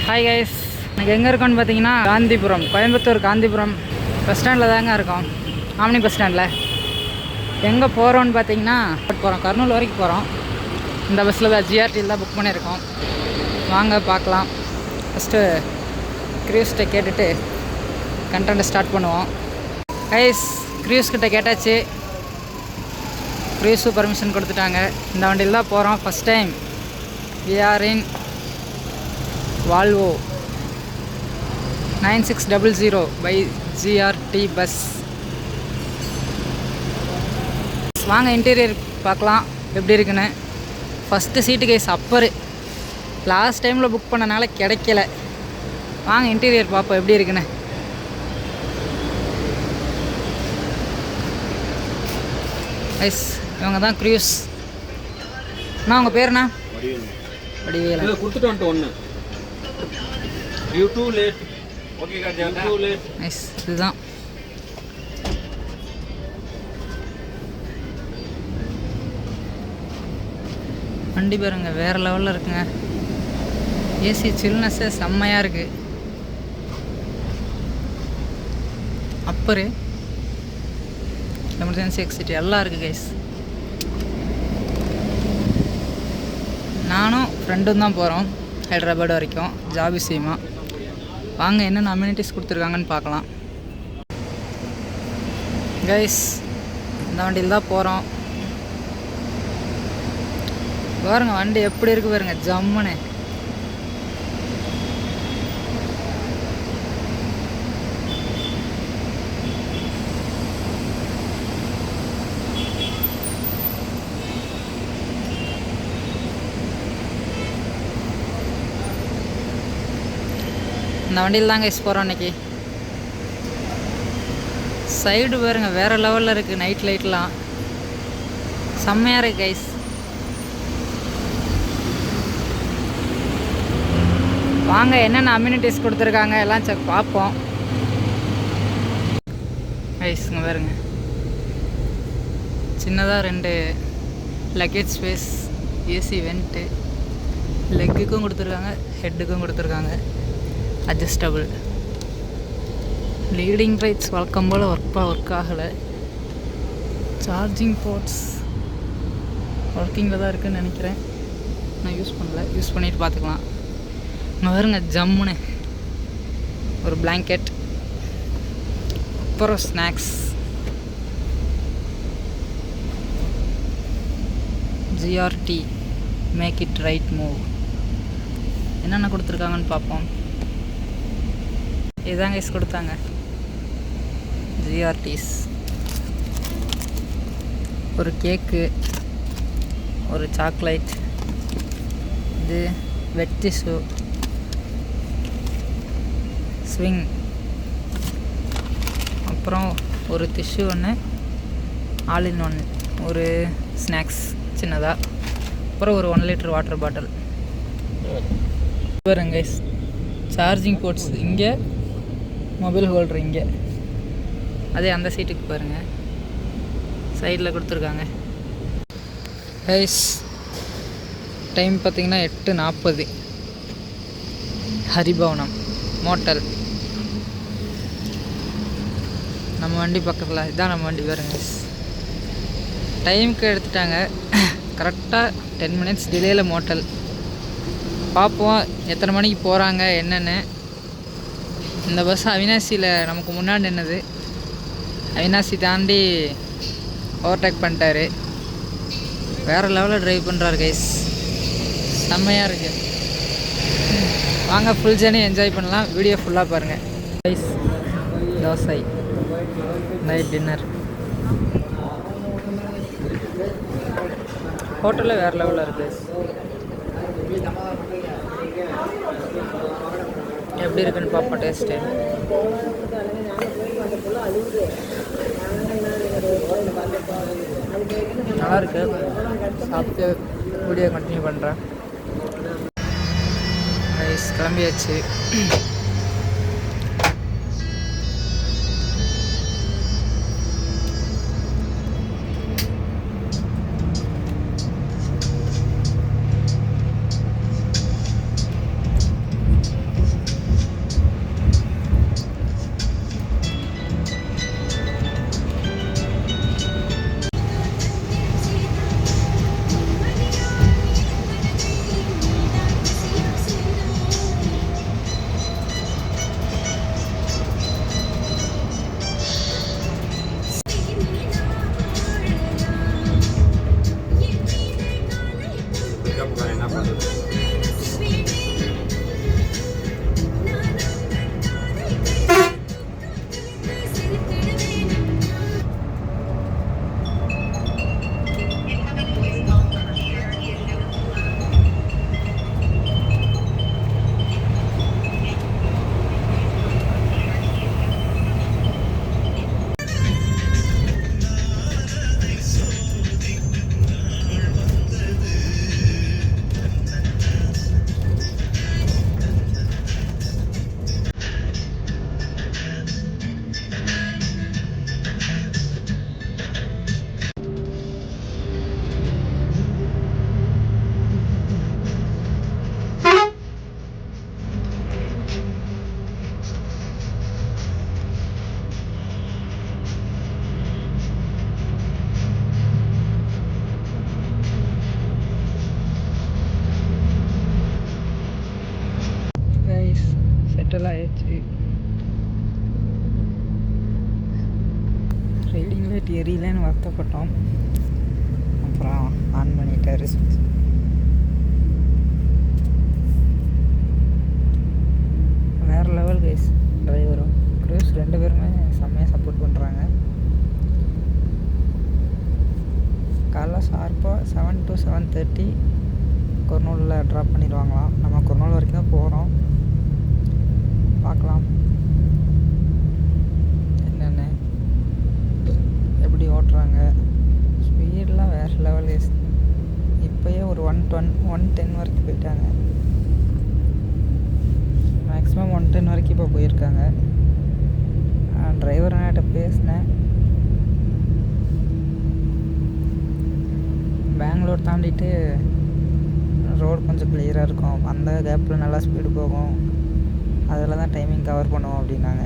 Hi guys, எனக்கு எங்கே இருக்கோன்னு பார்த்தீங்கன்னா காந்திபுரம், கோயம்புத்தூர் காந்திபுரம் பஸ் ஸ்டாண்டில் தாங்க இருக்கோம். ஆம்னி பஸ் ஸ்டாண்டில். எங்கே போகிறோன்னு பார்த்தீங்கன்னா போகிறோம், கர்னூல் வரைக்கும் போகிறோம். இந்த பஸ்ஸில் தான் ஜிஆர்டியில் தான் புக் பண்ணியிருக்கோம். வாங்க பார்க்கலாம். ஃபஸ்ட்டு க்ரூஸ்கிட்ட கேட்டுட்டு கண்டென்ட்டை ஸ்டார்ட் பண்ணுவோம். கைஸ், க்ரூஸ்கிட்ட கேட்டாச்சு. க்ரூஸு பர்மிஷன் கொடுத்துட்டாங்க. இந்த வண்டியில் தான் போகிறோம். First time we are in Volvo 9600 by GRT bus. வாங்க இன்டீரியர் பார்க்கலாம் எப்படி இருக்குன்னு. ஃபஸ்ட்டு சீட்டு கைஸ் அப்பரு, லாஸ்ட் டைமில் புக் பண்ணனால கிடைக்கல. வாங்க இன்டீரியர் பார்ப்போம் எப்படி இருக்குன்னு. கைஸ், இவங்க தான் க்ரூஸ். அண்ணா உங்கள் பேருண்ணா? வடிவேலா. கொடுத்துட்டு வந்துட்டு ஒன்று you too late. Okay you too late. Nice. இதுதான் வண்டி பாருங்க, வேறு லெவலில் இருக்குங்க. ஏசி சில்னஸ்ஸு செம்மையாக இருக்குது. அப்பரு, எமர்ஜென்சி எக்ஸிட் எல்லாம் இருக்குது கைஸ். நானும் ஃப்ரெண்டும் தான் போகிறோம் ஹைதராபாத் வரைக்கும், ஜாப் விஷயமா. வாங்க என்னென்ன அம்யூனிட்டிஸ் கொடுத்துருக்காங்கன்னு பார்க்கலாம். கைஸ், இந்த வண்டியில் தான் போகிறோம். பாருங்க வண்டி எப்படி இருக்குது பாருங்க, ஜம்முன்னு. இந்த வண்டியில் தாங்க போகிறோம் இன்றைக்கி. சைடு பாருங்க வேறு லெவலில் இருக்குது. நைட் லைட்லாம் செம்மையாக இருக்குது கைஸ். வாங்க என்னென்ன அம்யூனிட்டிஸ் கொடுத்துருக்காங்க எல்லாம் செக் பார்ப்போம். கைஸுங்க பாருங்க, சின்னதாக 2 லக்கேஜ் ஸ்பேஸ், ஏசி வெண்ட்டு, லெக்குக்கும் கொடுத்துருக்காங்க, ஹெட்டுக்கும் கொடுத்துருக்காங்க, அட்ஜஸ்டபிள். லீடிங் ரைட்ஸ் வழக்கம் போல் ஒர்க் ஆகலை. சார்ஜிங் போர்ட்ஸ் ஒர்க்கிங்கில் தான் இருக்குதுன்னு நினைக்கிறேன். நான் யூஸ் பண்ணல, யூஸ் பண்ணிவிட்டு பார்த்துக்கலாம். இங்கே வருங்க ஜம்முன்னு ஒரு பிளாங்கெட், அப்புறம் snacks. GRT make it right move. என்னென்ன கொடுத்துருக்காங்கன்னு பார்ப்போம். இதுதான் கைஸ் கொடுத்தாங்க, ஜிஆர்டிஸ். ஒரு கேக்கு, ஒரு சாக்லேட், இது வெட் டிஷ்யூ, ஸ்விங், அப்புறம் ஒரு டிஷ்யூ ஒன்று, ஆல் இன் ஒன்று, ஒரு ஸ்நாக்ஸ் சின்னதாக, அப்புறம் ஒரு 1 லிட்டர் வாட்டர் பாட்டில். பாருங்க கைஸ், சார்ஜிங் போர்ட்ஸ் இங்கே, மொபைல் ஹோல்டர் இங்கே. அதே அந்த சீட்டுக்கு பாருங்கள், சைடில் கொடுத்துருக்காங்க. கைஸ், டைம் பார்த்திங்கன்னா 8:40. ஹரிபவனம் மோட்டல் நம்ம வண்டி பக்கத்தில். இதுதான் நம்ம வண்டி பாருங்க. டைமுக்கு எடுத்துட்டாங்க, கரெக்டாக 10 மினிட்ஸ் டிலேயில் மோட்டல். பார்ப்போம் எத்தனை மணிக்கு போகிறாங்க என்னென்னு. இந்த பஸ் அவினாசியில் நமக்கு முன்னாடி நின்னது. அவினாசி தாண்டி ஓவர்டேக் பண்ணிட்டாரு. வேறு லெவலில் ட்ரைவ் பண்ணுறாரு கைஸ், செம்மையாக இருக்குது. வாங்க ஃபுல் ஜர்னி என்ஜாய் பண்ணலாம். வீடியோ ஃபுல்லாக பாருங்கள் கைஸ். தோசை நைட் டின்னர் ஹோட்டலில் வேறு லெவலில் இருக்குது. எப்படி இருக்குன்னு பார்ப்போம் டேஸ்ட்டு. நல்லாயிருக்கு. சாப்பிட்டு வீடியோ கண்டினியூ பண்ணுறேன். ரைஸ் கிளம்பியாச்சு. செட்டில் ஆயிடுச்சு. ரைடிங் லைட் எரியலன்னு வருத்தப்பட்டோம். அப்புறம் ஆன் பண்ணிட்டாரு. வேறு லெவல் கைஸ். டிரைவரும் க்ரூஸ் 2 பேருமே செம்மையாக சப்போர்ட் பண்ணுறாங்க. காலைல ஷார்ப்பாக 7 to 7:30 குர்னூலில் ட்ராப் பண்ணிடுவாங்களாம். நம்ம குர்னூல் வரைக்கும் தான் போகிறோம். பார்க்கலாம் என்னென்ன எப்படி ஓட்டுறாங்க. ஸ்பீடெலாம் வேறு லெவல் கைஸ். இப்போயே ஒரு 110 வரைக்கும் போயிட்டாங்க. மேக்ஸிமம் 110 வரைக்கும் இப்போ போயிருக்காங்க. டிரைவர் அண்ணாட்ட பேசினேன். பெங்களூர் தாண்டிட்டு ரோடு கொஞ்சம் கிளியராக இருக்கும், அந்த கேப்பில் நல்லா ஸ்பீடு போகும், அதில் தான் டைமிங் கவர் பண்ணுவோம் அப்படின்னாங்க.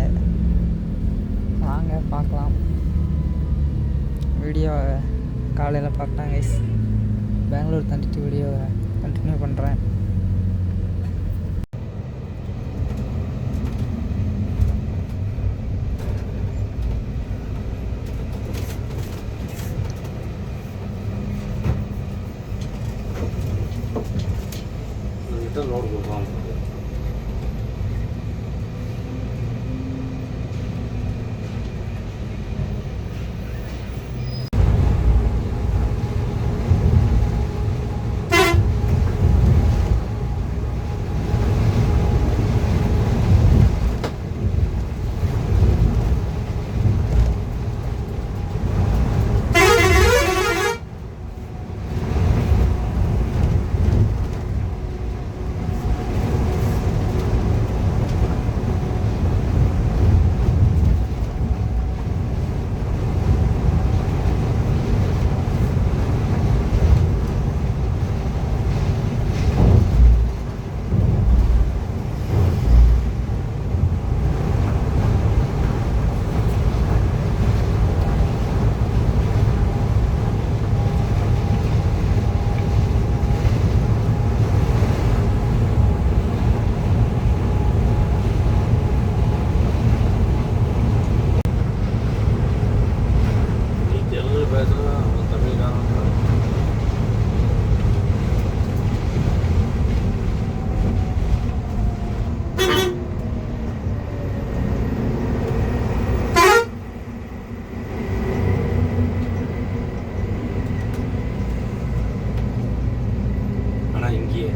வாங்க பார்க்கலாம். வீடியோ காலையில் பார்க்கலாம் கைஸ். பெங்களூர் தாண்டிட்டு வீடியோவை கண்டினியூ பண்ணுறேன். லோடு கொடுப்பாங்க. இங்கேயே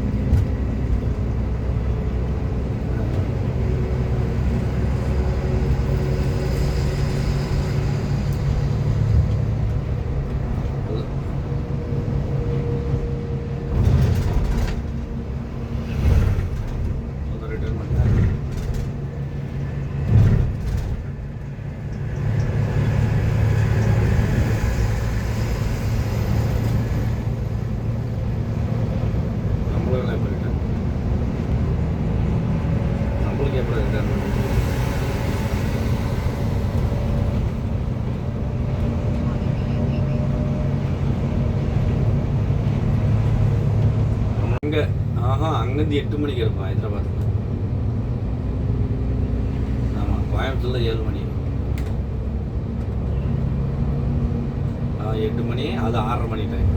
அங்கே அங்கேருந்து 8 மணிக்கு இருக்கும் ஹைதராபாத். ஆமாம், கோயம்புத்தூரில் 7 மணி. 8 மணி, அது 6:30 மணி டைம்.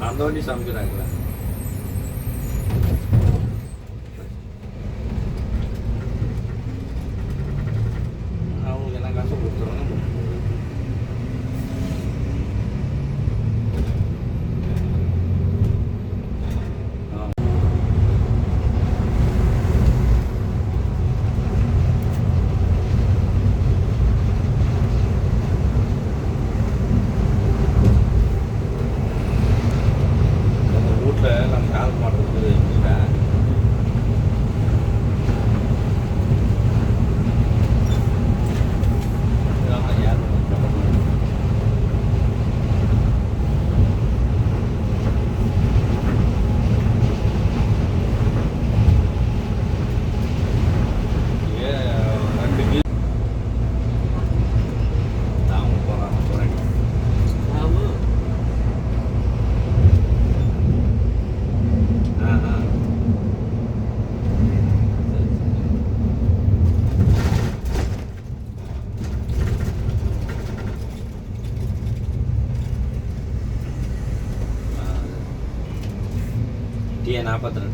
அந்த வண்டி சமைக்கிறாங்களா? அவங்களுக்கு என்ன காசு 42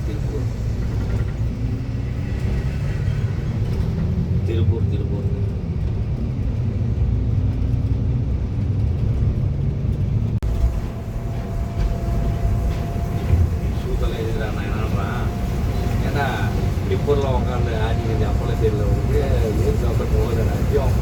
திருப்பூர் திருப்பூர் திருப்பூர் சூத்தல இருக்கிறான் என்னன்றான் ஏன்னா டிப்பூரில் உட்காந்து ஆடி கொஞ்சம் அப்போல்லாம் தெரியல உங்களுக்கு ஏற்றி உட்காந்து போகுது ராஜ்யம்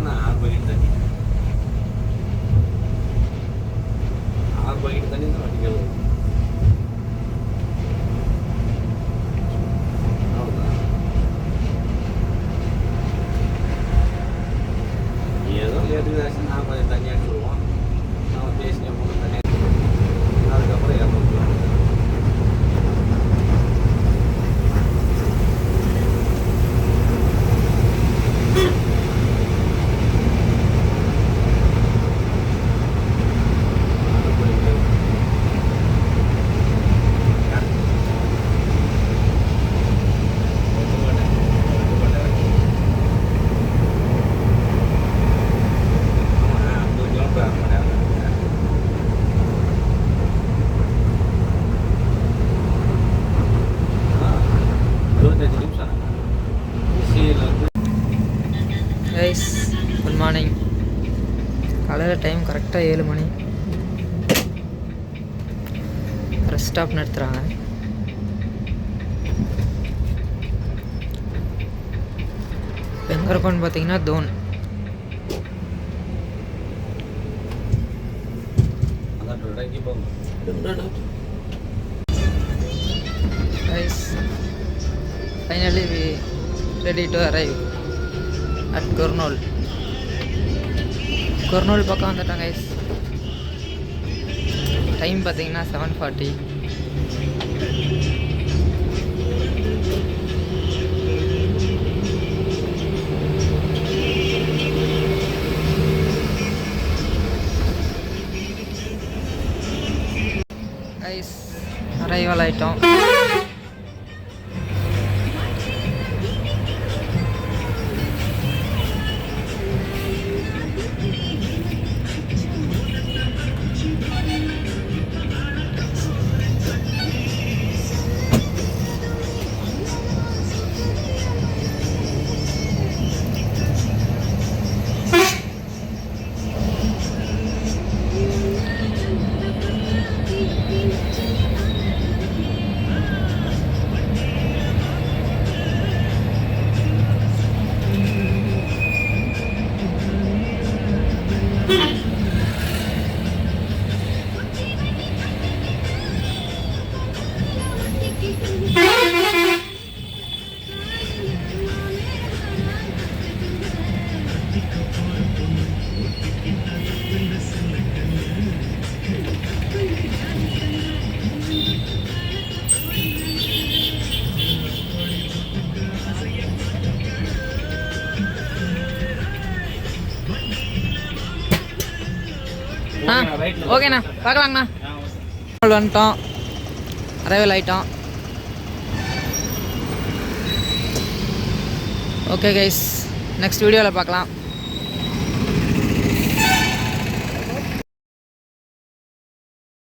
நான் 6 பக்கெட் தண்ணி தான் வண்டிகள் அவ்வளோதான் ஏதோ லேட்டு நான் கொஞ்சம் தண்ணி அடிச்சுடுவோம் நான் பேசினேன் போன தண்ணி அதுக்கப்புறம் 200 கிலோமீட்டர் கைஸ் குட் மார்னிங். காலையில் டைம் கரெக்டாக 7 மணி. ரெஸ்ட் ஸ்டாப் நிறுத்துகிறாங்க. எங்கே இருக்கோன்னு பார்த்தீங்கன்னா Dhone. Guys finally we ready to arrive at Kurnool. Kurnool பக்கம் வந்துட்டோம் கைஸ். டைம் பார்த்தீங்கன்னா 7:40. கைஸ் அரைவல் ஆயிட்டோம். ஓகேண்ணா பார்க்கலாங்கண்ணா. வந்துட்டோம், அரைவல் ஆகிட்டோம். ஓகே கைஸ், நெக்ஸ்ட் வீடியோவில் பார்க்கலாம்.